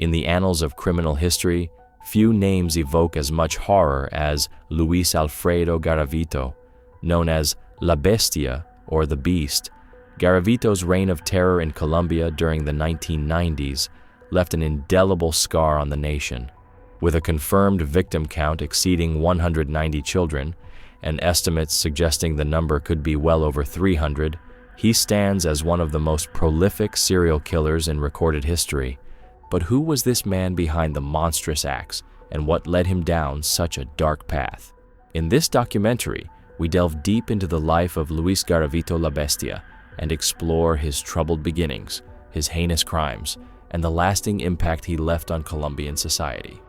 In the annals of criminal history, few names evoke as much horror as Luis Alfredo Garavito, known as La Bestia or the Beast. Garavito's reign of terror in Colombia during the 1990s left an indelible scar on the nation. With a confirmed victim count exceeding 190 children, and estimates suggesting the number could be well over 300, he stands as one of the most prolific serial killers in recorded history. But who was this man behind the monstrous acts, and what led him down such a dark path? In this documentary, we delve deep into the life of Luis Garavito La Bestia and explore his troubled beginnings, his heinous crimes, and the lasting impact he left on Colombian society.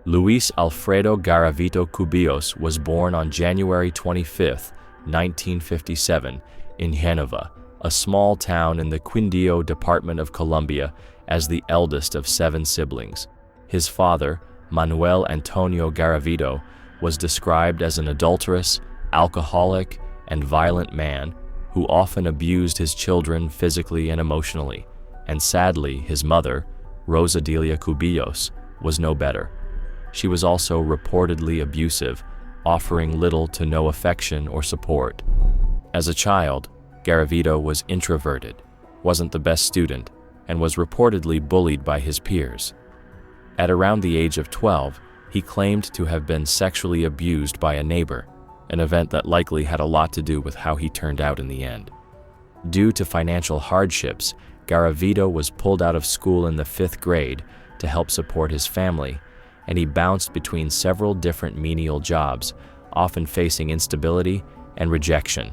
Luis Alfredo Garavito Cubillos was born on January 25, 1957, in Genova, a small town in the Quindío department of Colombia, as the eldest of 7 siblings. His father, Manuel Antonio Garavito, was described as an adulterous, alcoholic, and violent man who often abused his children physically and emotionally, and sadly, his mother, Rosa Delia Cubillos, was no better. She was also reportedly abusive, offering little to no affection or support. As a child, Garavito was introverted, wasn't the best student, and was reportedly bullied by his peers. At around the age of 12, he claimed to have been sexually abused by a neighbor, an event that likely had a lot to do with how he turned out in the end. Due to financial hardships, Garavito was pulled out of school in the 5th grade to help support his family, and he bounced between several different menial jobs, often facing instability and rejection.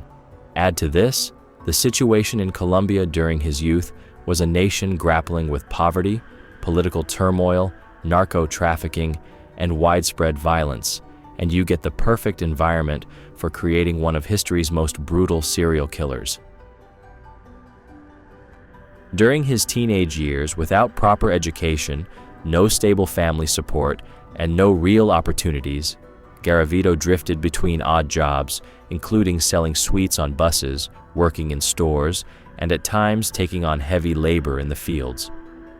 Add to this, the situation in Colombia during his youth was a nation grappling with poverty, political turmoil, narco-trafficking, and widespread violence, and you get the perfect environment for creating one of history's most brutal serial killers. During his teenage years, without proper education, no stable family support, and no real opportunities, Garavito drifted between odd jobs, including selling sweets on buses, working in stores, and at times taking on heavy labor in the fields.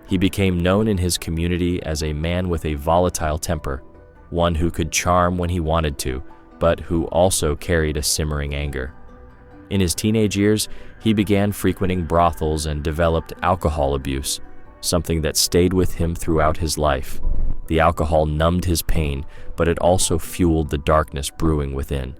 He became known in his community as a man with a volatile temper, one who could charm when he wanted to, but who also carried a simmering anger. In his teenage years, he began frequenting brothels and developed alcohol abuse, something that stayed with him throughout his life. The alcohol numbed his pain, but it also fueled the darkness brewing within.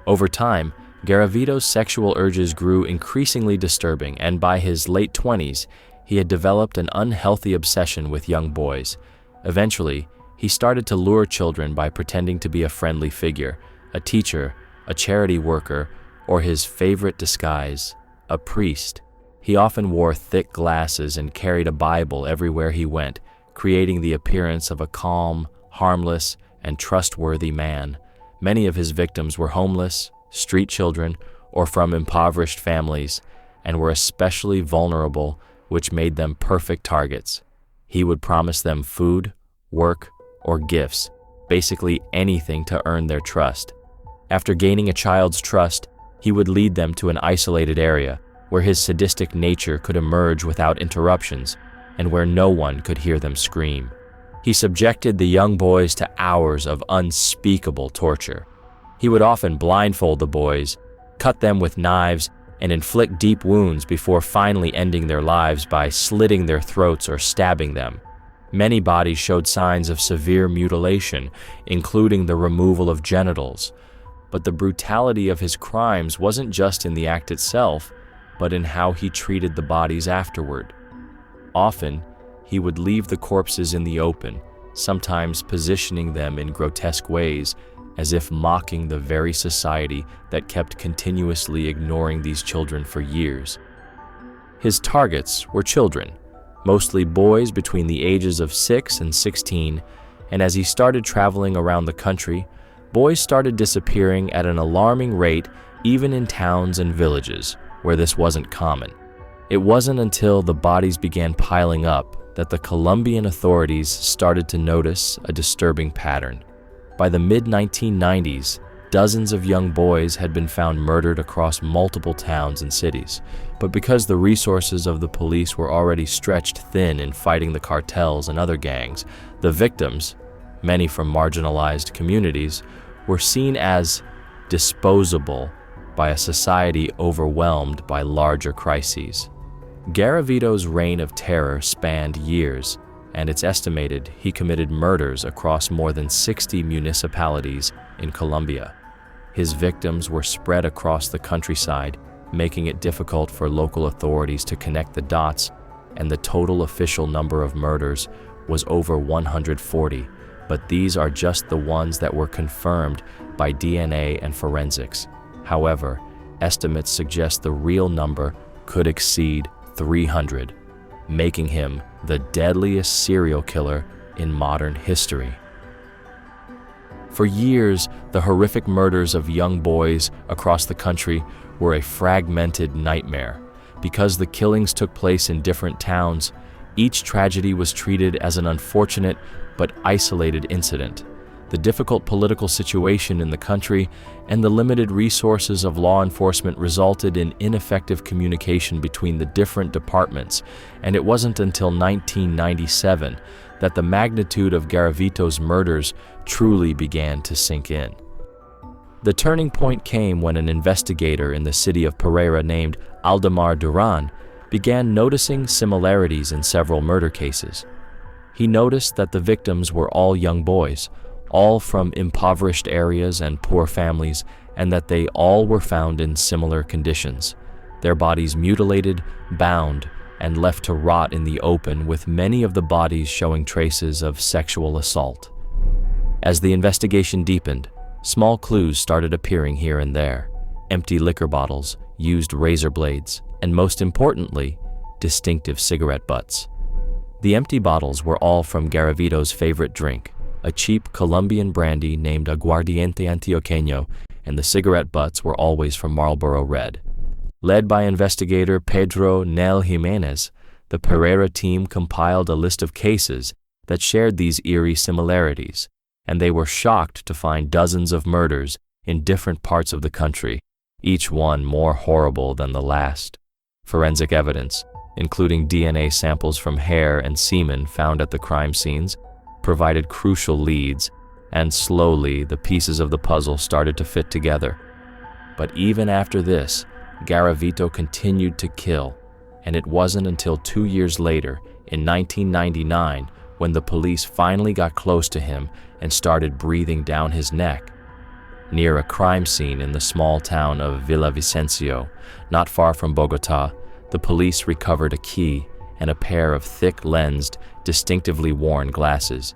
Over time, Garavito's sexual urges grew increasingly disturbing, and by his late 20s, he had developed an unhealthy obsession with young boys. Eventually, he started to lure children by pretending to be a friendly figure, a teacher, a charity worker, or his favorite disguise, a priest. He often wore thick glasses and carried a Bible everywhere he went, creating the appearance of a calm, harmless, and trustworthy man. Many of his victims were homeless, street children, or from impoverished families, and were especially vulnerable, which made them perfect targets. He would promise them food, work, or gifts, basically anything to earn their trust. After gaining a child's trust, he would lead them to an isolated area where his sadistic nature could emerge without interruptions and where no one could hear them scream. He subjected the young boys to hours of unspeakable torture. He would often blindfold the boys, cut them with knives, and inflict deep wounds before finally ending their lives by slitting their throats or stabbing them. Many bodies showed signs of severe mutilation, including the removal of genitals. But the brutality of his crimes wasn't just in the act itself, but in how he treated the bodies afterward. Often, he would leave the corpses in the open, sometimes positioning them in grotesque ways, as if mocking the very society that kept continuously ignoring these children for years. His targets were children, mostly boys between the ages of 6 and 16, and as he started traveling around the country, boys started disappearing at an alarming rate even in towns and villages, where this wasn't common. It wasn't until the bodies began piling up that the Colombian authorities started to notice a disturbing pattern. By the mid-1990s, dozens of young boys had been found murdered across multiple towns and cities, But because the resources of the police were already stretched thin in fighting the cartels and other gangs, the victims, many from marginalized communities, were seen as disposable by a society overwhelmed by larger crises. Garavito's reign of terror spanned years, and it's estimated he committed murders across more than 60 municipalities in Colombia. His victims were spread across the countryside, making it difficult for local authorities to connect the dots, and the total official number of murders was over 140, but these are just the ones that were confirmed by DNA and forensics. However, estimates suggest the real number could exceed 300, making him the deadliest serial killer in modern history. For years, the horrific murders of young boys across the country were a fragmented nightmare. Because the killings took place in different towns, each tragedy was treated as an unfortunate but isolated incident. The difficult political situation in the country and the limited resources of law enforcement resulted in ineffective communication between the different departments, and it wasn't until 1997 that the magnitude of Garavito's murders truly began to sink in. The turning point came when an investigator in the city of Pereira named Aldemar Duran began noticing similarities in several murder cases. He noticed that the victims were all young boys, all from impoverished areas and poor families, and that they all were found in similar conditions, their bodies mutilated, bound, and left to rot in the open, with many of the bodies showing traces of sexual assault. As the investigation deepened, small clues started appearing here and there: empty liquor bottles, used razor blades, and most importantly, distinctive cigarette butts. The empty bottles were all from Garavito's favorite drink, a cheap Colombian brandy named Aguardiente Antioqueño, and the cigarette butts were always from Marlboro Red. Led by investigator Pedro Nel Jimenez, the Pereira team compiled a list of cases that shared these eerie similarities, and they were shocked to find dozens of murders in different parts of the country, each one more horrible than the last. Forensic evidence, including DNA samples from hair and semen found at the crime scenes, provided crucial leads, and slowly the pieces of the puzzle started to fit together. But even after this, Garavito continued to kill, and it wasn't until 2 years later, in 1999, when the police finally got close to him and started breathing down his neck. Near a crime scene in the small town of Villavicencio, not far from Bogota, the police recovered a key and a pair of thick-lensed, distinctively worn glasses.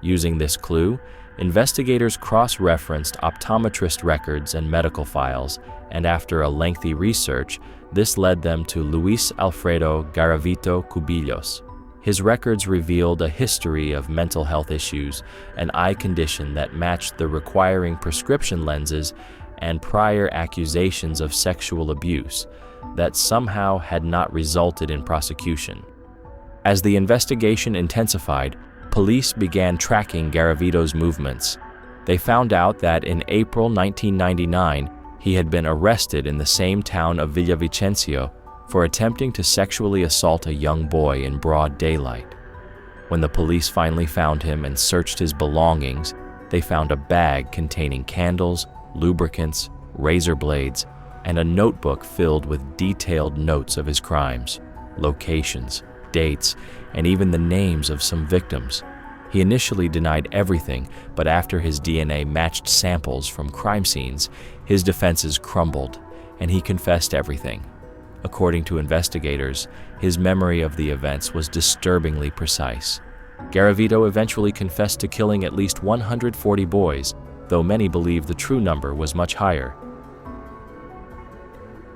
Using this clue, investigators cross-referenced optometrist records and medical files, and after a lengthy research, this led them to Luis Alfredo Garavito Cubillos. His records revealed a history of mental health issues, an eye condition that matched the requiring prescription lenses, and prior accusations of sexual abuse that somehow had not resulted in prosecution. As the investigation intensified, police began tracking Garavito's movements. They found out that in April 1999, he had been arrested in the same town of Villavicencio for attempting to sexually assault a young boy in broad daylight. When the police finally found him and searched his belongings, they found a bag containing candles, lubricants, razor blades, and a notebook filled with detailed notes of his crimes, locations, dates, and even the names of some victims. He initially denied everything, but after his DNA matched samples from crime scenes, his defenses crumbled, and he confessed everything. According to investigators, his memory of the events was disturbingly precise. Garavito eventually confessed to killing at least 140 boys, though many believe the true number was much higher.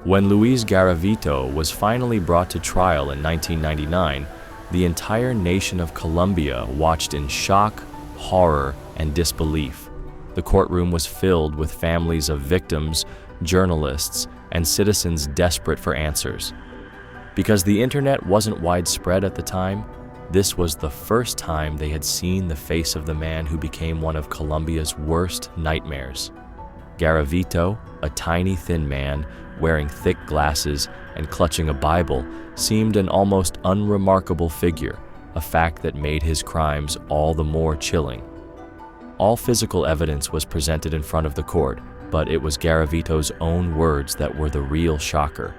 When Luis Garavito was finally brought to trial in 1999, the entire nation of Colombia watched in shock, horror, and disbelief. The courtroom was filled with families of victims, journalists, and citizens desperate for answers. Because the internet wasn't widespread at the time, this was the first time they had seen the face of the man who became one of Colombia's worst nightmares. Garavito, a tiny thin man wearing thick glasses and clutching a Bible, seemed an almost unremarkable figure, a fact that made his crimes all the more chilling. All physical evidence was presented in front of the court, but it was Garavito's own words that were the real shocker.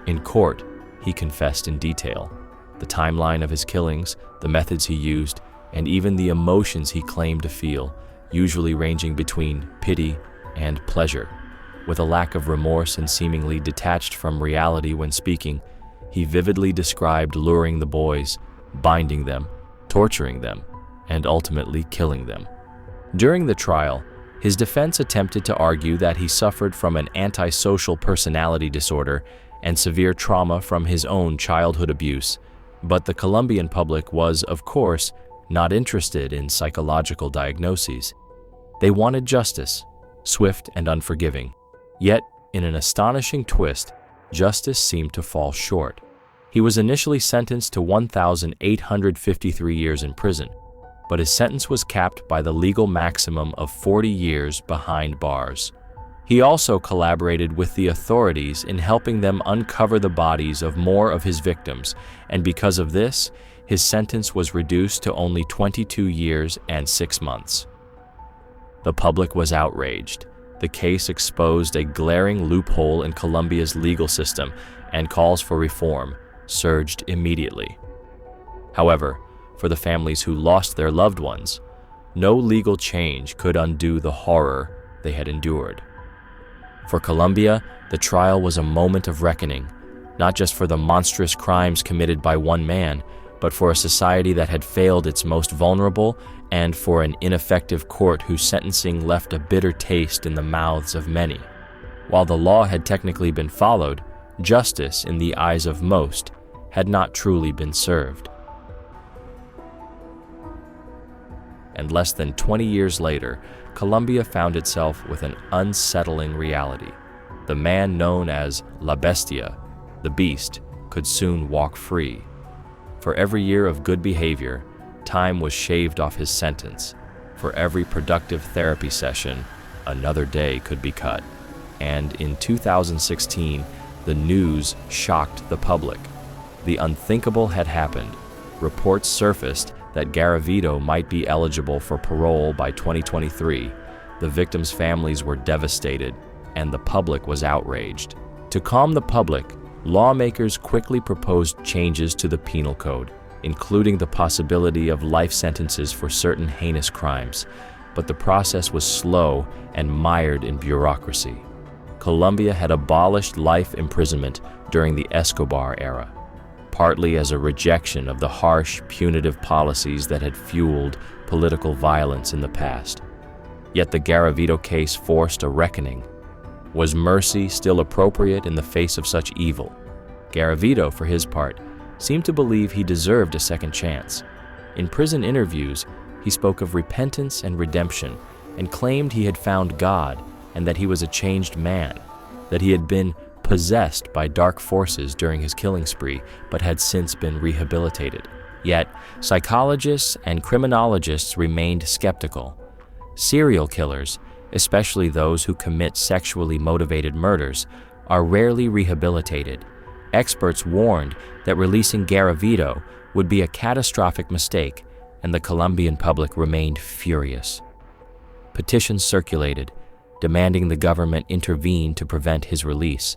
In court, he confessed in detail the timeline of his killings, the methods he used, and even the emotions he claimed to feel, usually ranging between pity and pleasure. With a lack of remorse and seemingly detached from reality when speaking, he vividly described luring the boys, binding them, torturing them, and ultimately killing them. During the trial, his defense attempted to argue that he suffered from an antisocial personality disorder and severe trauma from his own childhood abuse, but the Colombian public was, of course, not interested in psychological diagnoses. They wanted justice, swift and unforgiving. Yet, in an astonishing twist, justice seemed to fall short. He was initially sentenced to 1,853 years in prison, but his sentence was capped by the legal maximum of 40 years behind bars. He also collaborated with the authorities in helping them uncover the bodies of more of his victims, and because of this, his sentence was reduced to only 22 years and 6 months. The public was outraged. The case exposed a glaring loophole in Colombia's legal system, and calls for reform surged immediately. However, for the families who lost their loved ones, no legal change could undo the horror they had endured. For Colombia, the trial was a moment of reckoning, not just for the monstrous crimes committed by one man, but for a society that had failed its most vulnerable, and for an ineffective court whose sentencing left a bitter taste in the mouths of many. While the law had technically been followed, justice, in the eyes of most, had not truly been served. And less than 20 years later, Colombia found itself with an unsettling reality. The man known as La Bestia, the Beast, could soon walk free. For every year of good behavior, time was shaved off his sentence. For every productive therapy session, another day could be cut. And in 2016, the news shocked the public. The unthinkable had happened. Reports surfaced that Garavito might be eligible for parole by 2023. The victims' families were devastated, and the public was outraged. To calm the public, lawmakers quickly proposed changes to the penal code, including the possibility of life sentences for certain heinous crimes. But the process was slow and mired in bureaucracy. Colombia had abolished life imprisonment during the Escobar era, partly as a rejection of the harsh, punitive policies that had fueled political violence in the past. Yet the Garavito case forced a reckoning. Was mercy still appropriate in the face of such evil? Garavito, for his part, seemed to believe he deserved a second chance. In prison interviews, he spoke of repentance and redemption, and claimed he had found God and that he was a changed man, that he had been possessed by dark forces during his killing spree, but had since been rehabilitated. Yet, psychologists and criminologists remained skeptical. Serial killers, especially those who commit sexually motivated murders, are rarely rehabilitated. Experts warned that releasing Garavito would be a catastrophic mistake, and the Colombian public remained furious. Petitions circulated, demanding the government intervene to prevent his release.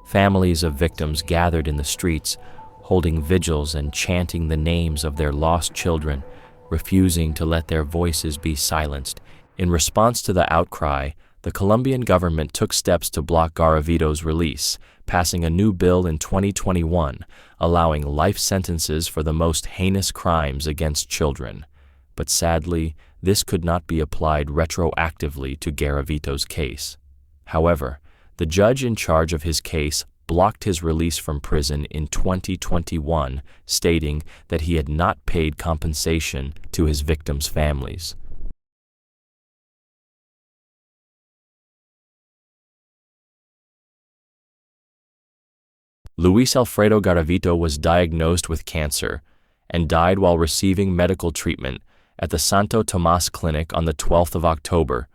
Families of victims gathered in the streets, holding vigils and chanting the names of their lost children, refusing to let their voices be silenced. In response to the outcry, the Colombian government took steps to block Garavito's release, passing a new bill in 2021, allowing life sentences for the most heinous crimes against children. But sadly, this could not be applied retroactively to Garavito's case. However, the judge in charge of his case blocked his release from prison in 2021, stating that he had not paid compensation to his victims' families. Luis Alfredo Garavito was diagnosed with cancer and died while receiving medical treatment at the Santo Tomas Clinic on the 12th of October,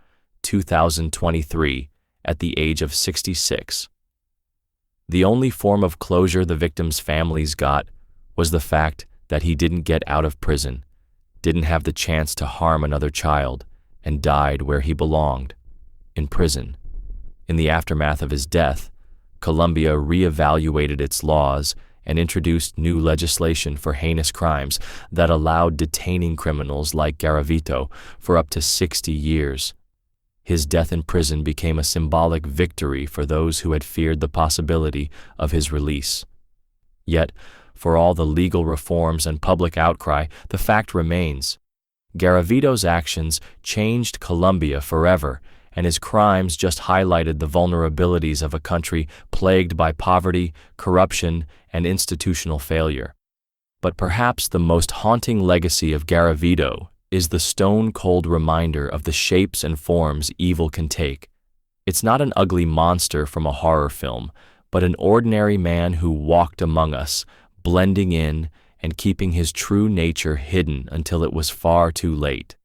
2023 at the age of 66. The only form of closure the victims' families got was the fact that he didn't get out of prison, didn't have the chance to harm another child, and died where he belonged, in prison. In the aftermath of his death, Colombia reevaluated its laws and introduced new legislation for heinous crimes that allowed detaining criminals like Garavito for up to 60 years. His death in prison became a symbolic victory for those who had feared the possibility of his release. Yet, for all the legal reforms and public outcry, the fact remains. Garavito's actions changed Colombia forever, and his crimes just highlighted the vulnerabilities of a country plagued by poverty, corruption, and institutional failure. But perhaps the most haunting legacy of Garavito is the stone-cold reminder of the shapes and forms evil can take. It's not an ugly monster from a horror film, but an ordinary man who walked among us, blending in and keeping his true nature hidden until it was far too late.